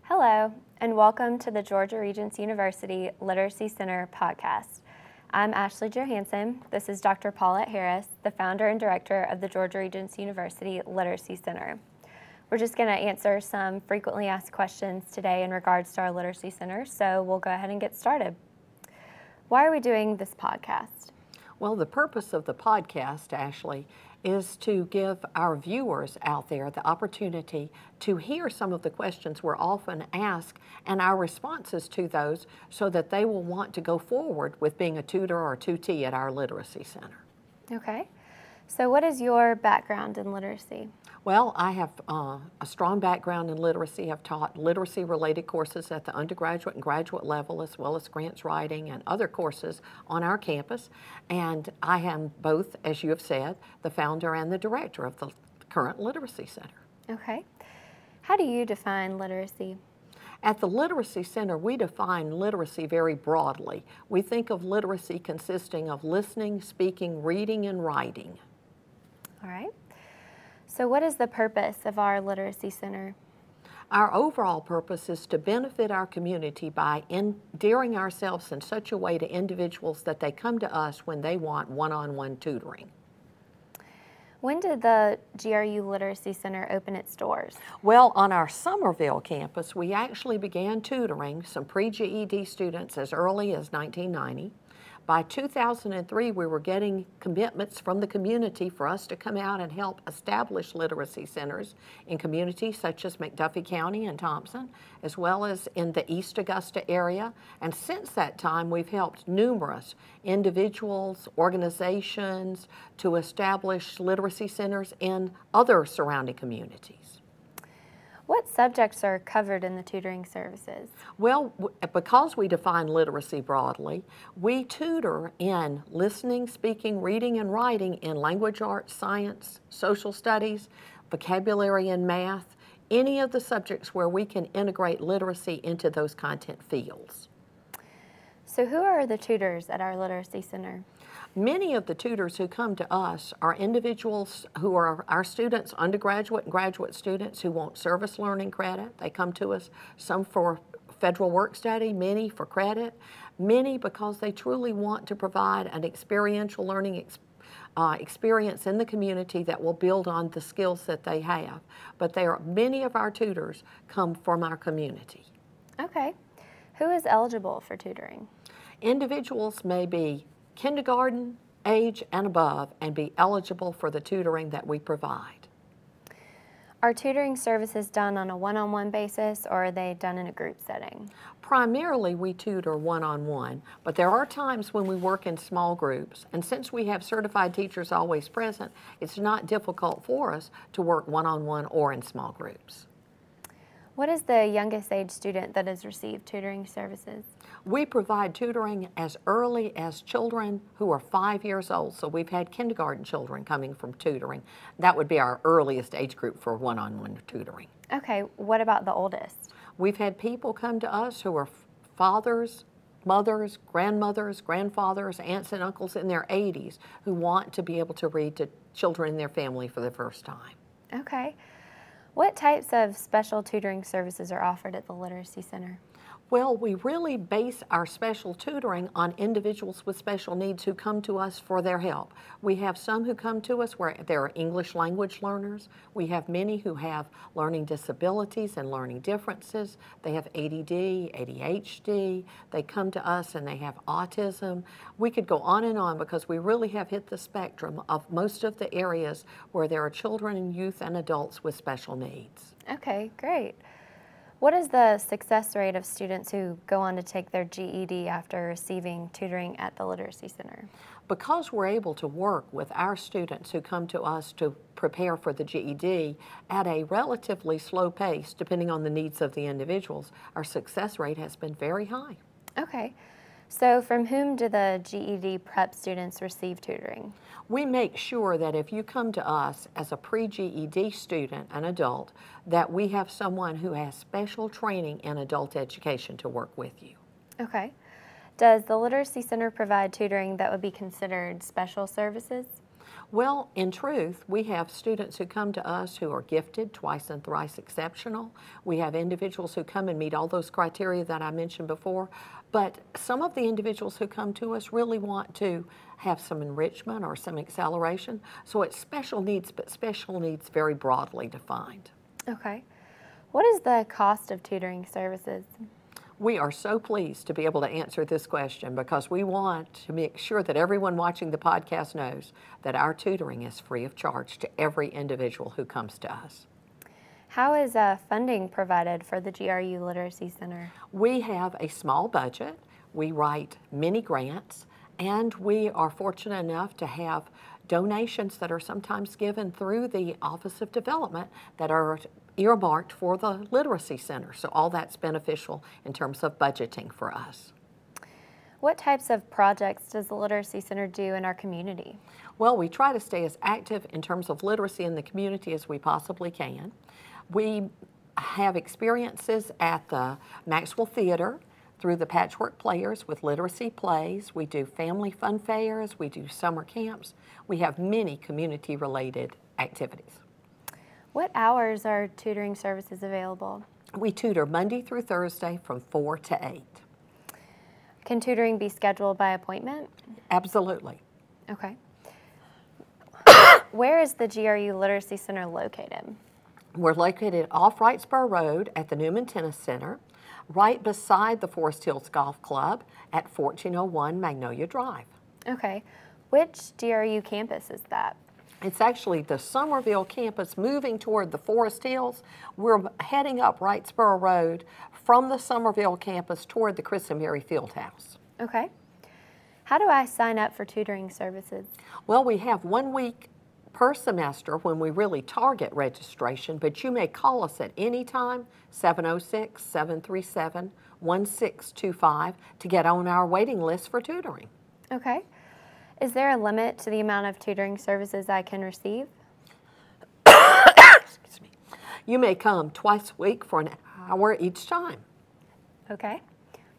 Hello, and welcome to the Georgia Regents University Literacy Center podcast. I'm Ashley Johansson. This is Dr. Paulette Harris, the founder and director of the Georgia Regents University Literacy Center. We're just going to answer some frequently asked questions today in regards to our Literacy Center, so we'll go ahead and get started. Why are we doing this podcast? Well, the purpose of the podcast, Ashley, is to give our viewers out there the opportunity to hear some of the questions we're often asked and our responses to those so that they will want to go forward with being a tutor or tutee at our Literacy Center. Okay. So what is your background in literacy? Well, I have a strong background in literacy. I've taught literacy-related courses at the undergraduate and graduate level, as well as grants writing and other courses on our campus. And I am both, as you have said, the founder and the director of the current Literacy Center. Okay. How do you define literacy? At the Literacy Center, we define literacy very broadly. We think of literacy consisting of listening, speaking, reading, and writing. All right. So what is the purpose of our Literacy Center? Our overall purpose is to benefit our community by endearing ourselves in such a way to individuals that they come to us when they want one-on-one tutoring. When did the GRU Literacy Center open its doors? Well, on our Summerville campus, we actually began tutoring some pre-GED students as early as 1990. By 2003, we were getting commitments from the community for us to come out and help establish literacy centers in communities such as McDuffie County and Thompson, as well as in the East Augusta area. And since that time, we've helped numerous individuals, organizations to establish literacy centers in other surrounding communities. What subjects are covered in the tutoring services? Well, because we define literacy broadly, we tutor in listening, speaking, reading, and writing in language arts, science, social studies, vocabulary and math, any of the subjects where we can integrate literacy into those content fields. So who are the tutors at our Literacy Center? Many of the tutors who come to us are individuals who are our students, undergraduate and graduate students who want service learning credit. They come to us, some for federal work study, many for credit, many because they truly want to provide an experiential learning experience in the community that will build on the skills that they have. But many of our tutors come from our community. Okay. Who is eligible for tutoring? Individuals may be kindergarten age and above and be eligible for the tutoring that we provide. Are tutoring services done on a one-on-one basis, or are they done in a group setting? Primarily we tutor one-on-one, but there are times when we work in small groups, and since we have certified teachers always present, it's not difficult for us to work one-on-one or in small groups. What is the youngest age student that has received tutoring services? We provide tutoring as early as children who are 5 years old, so we've had kindergarten children coming from tutoring. That would be our earliest age group for one-on-one tutoring. Okay, what about the oldest? We've had people come to us who are fathers, mothers, grandmothers, grandfathers, aunts and uncles in their 80s who want to be able to read to children in their family for the first time. Okay. What types of special tutoring services are offered at the Literacy Center? Well, we really base our special tutoring on individuals with special needs who come to us for their help. We have some who come to us where there are English language learners. We have many who have learning disabilities and learning differences. They have ADD, ADHD. They come to us and they have autism. We could go on and on because we really have hit the spectrum of most of the areas where there are children and youth and adults with special needs. Okay, great. What is the success rate of students who go on to take their GED after receiving tutoring at the Literacy Center? Because we're able to work with our students who come to us to prepare for the GED at a relatively slow pace, depending on the needs of the individuals, our success rate has been very high. Okay. So from whom do the GED prep students receive tutoring? We make sure that if you come to us as a pre-GED student, an adult, that we have someone who has special training in adult education to work with you. Okay. Does the Literacy Center provide tutoring that would be considered special services? Well, in truth, we have students who come to us who are gifted, twice and thrice exceptional. We have individuals who come and meet all those criteria that I mentioned before. But some of the individuals who come to us really want to have some enrichment or some acceleration. So it's special needs, but special needs very broadly defined. Okay. What is the cost of tutoring services? We are so pleased to be able to answer this question because we want to make sure that everyone watching the podcast knows that our tutoring is free of charge to every individual who comes to us. How is funding provided for the GRU Literacy Center? We have a small budget, we write many grants, and we are fortunate enough to have donations that are sometimes given through the Office of Development that are earmarked for the Literacy Center. So all that's beneficial in terms of budgeting for us. What types of projects does the Literacy Center do in our community? Well, we try to stay as active in terms of literacy in the community as we possibly can. We have experiences at the Maxwell Theater through the Patchwork Players with literacy plays. We do family fun fairs. We do summer camps. We have many community-related activities. What hours are tutoring services available? We tutor Monday through Thursday from 4 to 8. Can tutoring be scheduled by appointment? Absolutely. Okay. Where is the GRU Literacy Center located? We're located off Wrightsboro Road at the Newman Tennis Center, right beside the Forest Hills Golf Club at 1401 Magnolia Drive. Okay. Which GRU campus is that? It's actually the Somerville campus moving toward the Forest Hills. We're heading up Wrightsboro Road from the Somerville campus toward the Chris and Mary Fieldhouse. Okay. How do I sign up for tutoring services? Well, we have 1 week per semester when we really target registration, but you may call us at any time, 706-737-1625, to get on our waiting list for tutoring. Okay. Is there a limit to the amount of tutoring services I can receive? Excuse me. You may come twice a week for an hour each time. Okay.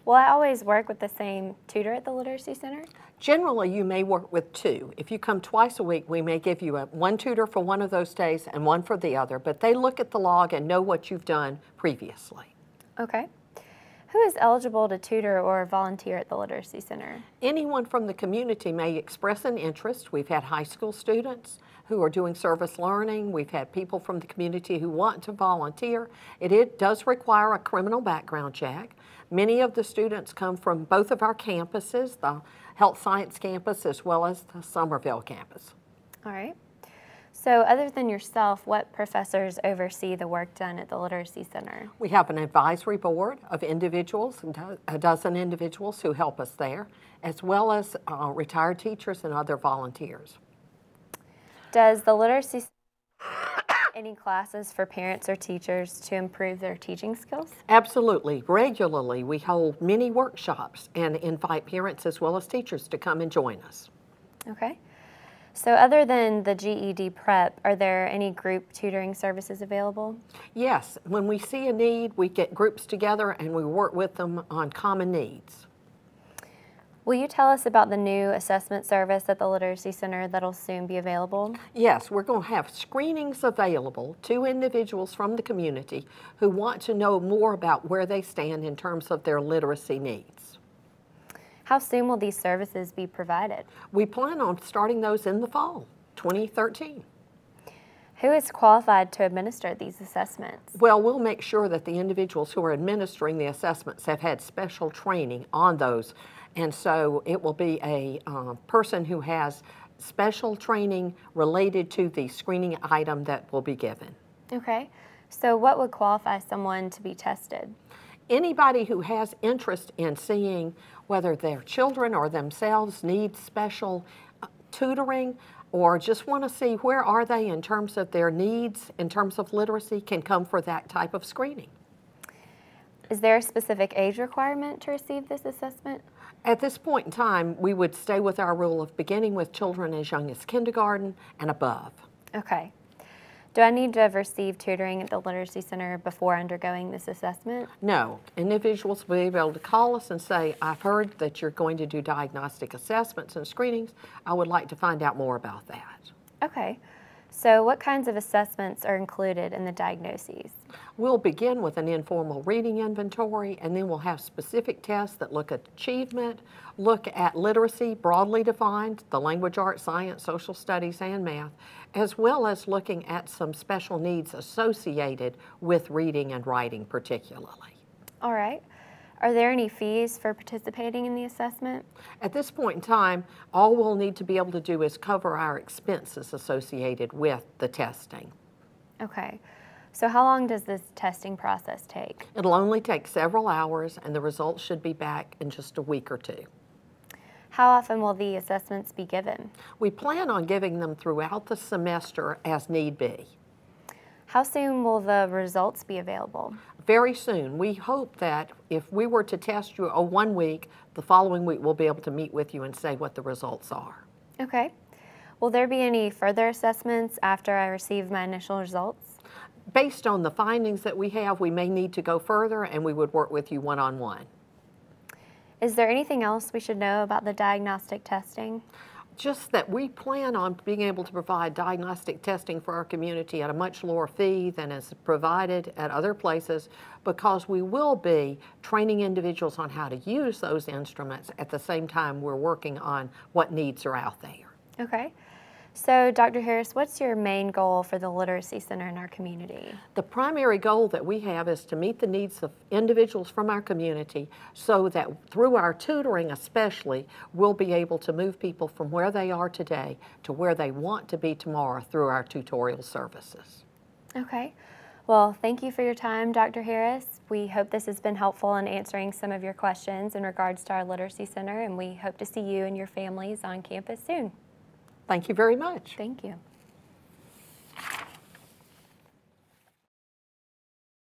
Will I always work with the same tutor at the Literacy Center? Generally, you may work with 2. If you come twice a week, we may give you one tutor for one of those days and one for the other, but they look at the log and know what you've done previously. Okay. Who is eligible to tutor or volunteer at the Literacy Center? Anyone from the community may express an interest. We've had high school students who are doing service learning. We've had people from the community who want to volunteer. It does require a criminal background check. Many of the students come from both of our campuses, the Health Science campus as well as the Somerville campus. All right. So other than yourself, what professors oversee the work done at the Literacy Center? We have an advisory board of individuals, a dozen individuals who help us there, as well as retired teachers and other volunteers. Does the Literacy Center have any classes for parents or teachers to improve their teaching skills? Absolutely. Regularly, we hold many workshops and invite parents as well as teachers to come and join us. Okay. So other than the GED prep, are there any group tutoring services available? Yes. When we see a need, we get groups together and we work with them on common needs. Will you tell us about the new assessment service at the Literacy Center that'll soon be available? Yes, we're going to have screenings available to individuals from the community who want to know more about where they stand in terms of their literacy needs. How soon will these services be provided? We plan on starting those in the fall, 2013. Who is qualified to administer these assessments? Well, we'll make sure that the individuals who are administering the assessments have had special training on those. And so it will be a person who has special training related to the screening item that will be given. Okay. So what would qualify someone to be tested? Anybody who has interest in seeing whether their children or themselves need special tutoring or just want to see where are they in terms of their needs, in terms of literacy, can come for that type of screening. Is there a specific age requirement to receive this assessment? At this point in time, we would stay with our rule of beginning with children as young as kindergarten and above. Okay. Do I need to have received tutoring at the Literacy Center before undergoing this assessment? No, individuals will be able to call us and say, I've heard that you're going to do diagnostic assessments and screenings. I would like to find out more about that. Okay. So what kinds of assessments are included in the diagnoses? We'll begin with an informal reading inventory, and then we'll have specific tests that look at achievement, look at literacy broadly defined, the language, arts, science, social studies, and math, as well as looking at some special needs associated with reading and writing particularly. All right. Are there any fees for participating in the assessment? At this point in time, all we'll need to be able to do is cover our expenses associated with the testing. Okay. So how long does this testing process take? It'll only take several hours, and the results should be back in just a week or two. How often will the assessments be given? We plan on giving them throughout the semester as need be. How soon will the results be available? Very soon. We hope that if we were to test you 1 week, the following week we'll be able to meet with you and say what the results are. Okay. Will there be any further assessments after I receive my initial results? Based on the findings that we have, we may need to go further, and we would work with you one-on-one. Is there anything else we should know about the diagnostic testing? Just that we plan on being able to provide diagnostic testing for our community at a much lower fee than is provided at other places, because we will be training individuals on how to use those instruments at the same time we're working on what needs are out there. Okay. So, Dr. Harris, what's your main goal for the Literacy Center in our community? The primary goal that we have is to meet the needs of individuals from our community, so that through our tutoring especially, we'll be able to move people from where they are today to where they want to be tomorrow through our tutorial services. Okay. Well, thank you for your time, Dr. Harris. We hope this has been helpful in answering some of your questions in regards to our Literacy Center, and we hope to see you and your families on campus soon. Thank you very much. Thank you.